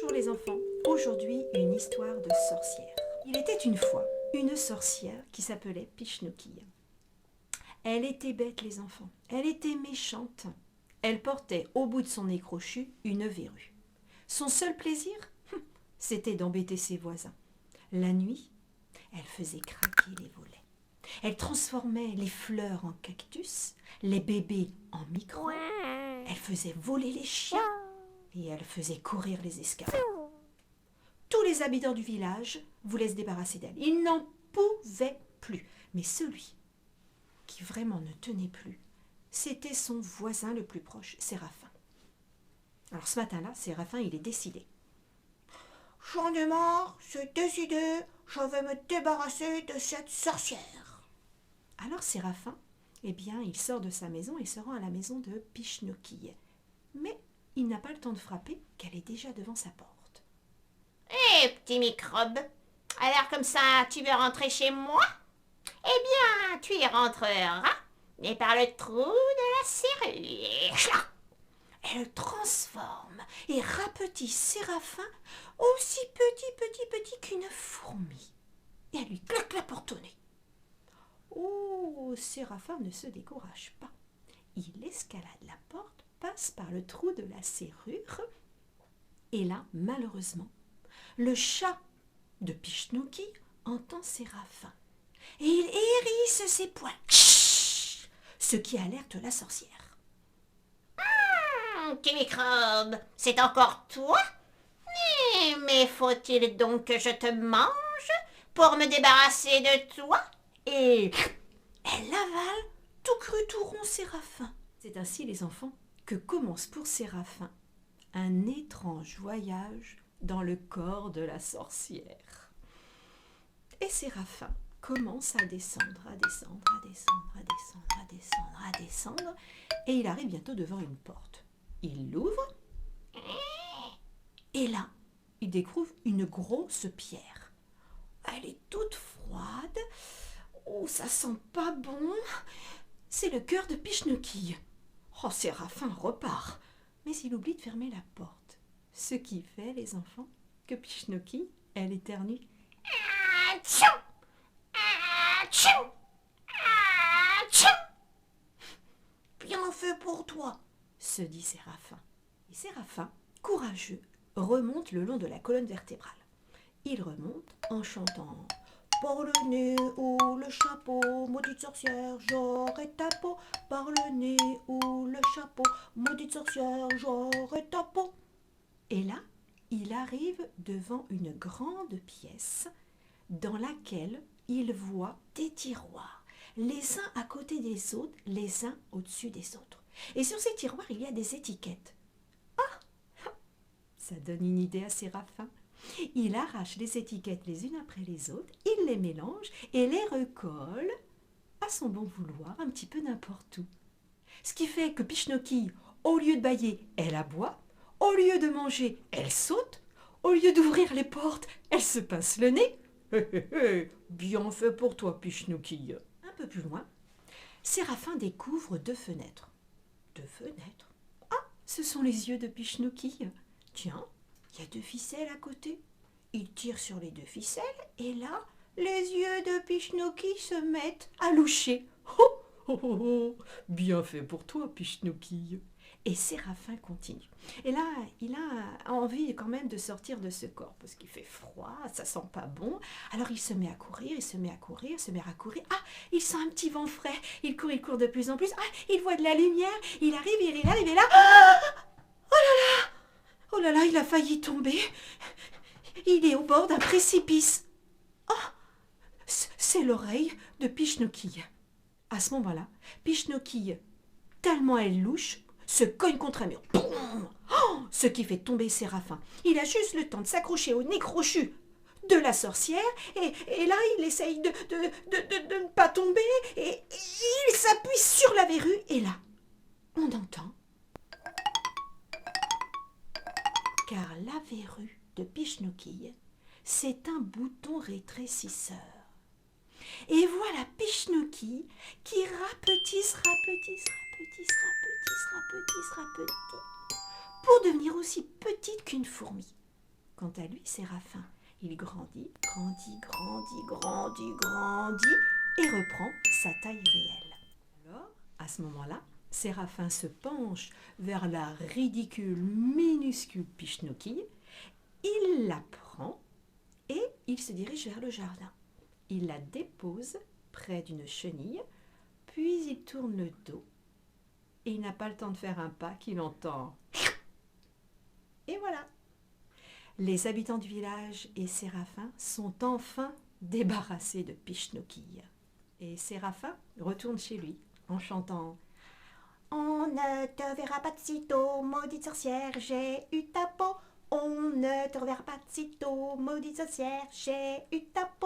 Bonjour les enfants, aujourd'hui une histoire de sorcière. Il était une fois une sorcière qui s'appelait Pichnouki. Elle était bête les enfants, elle était méchante. Elle portait au bout de son nez crochu une verrue. Son seul plaisir, c'était d'embêter ses voisins. La nuit, elle faisait craquer les volets. Elle transformait les fleurs en cactus, les bébés en microbes. Elle faisait voler les chiens et elle faisait courir les escargots. Tous les habitants du village voulaient se débarrasser d'elle. Ils n'en pouvaient plus. Mais celui qui vraiment ne tenait plus, c'était son voisin le plus proche, Séraphin. Alors ce matin-là, Séraphin, il est décidé. J'en ai marre, c'est décidé, je vais me débarrasser de cette sorcière. Alors Séraphin, eh bien, il sort de sa maison et se rend à la maison de Pichnouki. Mais il n'a pas le temps de frapper, qu'elle est déjà devant sa porte. Hé, petit microbe, alors comme ça, tu veux rentrer chez moi? Eh bien, tu y rentreras, mais par le trou de la serrure. Elle transforme et rapetisse Séraphin aussi petit qu'une fourmi. Et elle lui claque la porte au nez. Oh, Séraphin ne se décourage pas. Il escalade la porte, passe par le trou de la serrure. Et là, malheureusement, le chat de Pichnouki entend Séraphin. Et il hérisse ses poings, ce qui alerte la sorcière. Petit microbe, c'est encore toi? Mais faut-il donc que je te mange pour me débarrasser de toi? Et elle avale tout cru tout rond Séraphin. C'est ainsi, les enfants, que commence pour Séraphin un étrange voyage dans le corps de la sorcière. Et Séraphin commence à descendre, à descendre, et il arrive bientôt devant une porte. Il l'ouvre, et là, il découvre une grosse pierre. Elle est toute froide. Oh, ça sent pas bon. C'est le cœur de Pichnouki. Oh, Séraphin repart. Mais il oublie de fermer la porte. Ce qui fait, les enfants, que Pichnouki, elle éternue. Atchou! Atchou! Atchou! Bien fait pour toi, se dit Séraphin. Et Séraphin, courageux, remonte le long de la colonne vertébrale. Il remonte en chantant par le nez ou le chapeau, maudite sorcière, j'aurai ta peau. Par le nez ou le chapeau, maudite sorcière, j'aurai ta peau. Et là, il arrive devant une grande pièce dans laquelle il voit des tiroirs, les uns à côté des autres, les uns au-dessus des autres. Et sur ces tiroirs, il y a des étiquettes. Ah, ça donne une idée à Séraphin. Il arrache les étiquettes les unes après les autres, il les mélange et les recolle à son bon vouloir, un petit peu n'importe où. Ce qui fait que Pichnouki, au lieu de bâiller, elle aboie, au lieu de manger, elle saute, au lieu d'ouvrir les portes, elle se pince le nez. Bien fait pour toi, Pichnouki. Un peu plus loin, Séraphin découvre deux fenêtres. Deux fenêtres? Ah, ce sont les yeux de Pichnouki. Tiens, il y a deux ficelles à côté. Il tire sur les deux ficelles et là, les yeux de Pichnouki se mettent à loucher. Oh, oh, oh, oh. Bien fait pour toi, Pichnouki. Et Séraphin continue. Et là, il a envie quand même de sortir de ce corps parce qu'il fait froid, ça sent pas bon. Alors il se met à courir, il se met à courir. Ah, il sent un petit vent frais. Il court de plus en plus. Ah, il voit de la lumière. Il arrive et là. Ah, oh là là, il a failli tomber. Il est au bord d'un précipice. Oh, c'est l'oreille de Pichnouki. À ce moment-là, Pichnouki, tellement elle louche, se cogne contre un mur. Boum! Oh, ce qui fait tomber Séraphin. Il a juste le temps de s'accrocher au nez crochu de la sorcière et là, il essaye de ne pas tomber et il s'appuie sur la verrue et là, on entend. Car la verrue de Pichnouki, c'est un bouton rétrécisseur. Et voilà Pichnouki qui rapetisse pour devenir aussi petite qu'une fourmi. Quant à lui, Séraphin, il grandit, grandit, grandit, grandit, grandit et reprend sa taille réelle. Alors, à ce moment-là, Séraphin se penche vers la ridicule, minuscule Pichnouquille, il la prend et il se dirige vers le jardin. Il la dépose près d'une chenille, puis il tourne le dos et il n'a pas le temps de faire un pas qu'il entend. Et voilà. Les habitants du village et Séraphin sont enfin débarrassés de Pichnouquille. Et Séraphin retourne chez lui en chantant « On ne te verra pas de sitôt, maudite sorcière, j'ai eu ta peau. On ne te reverra pas de sitôt, maudite sorcière, j'ai eu ta peau. »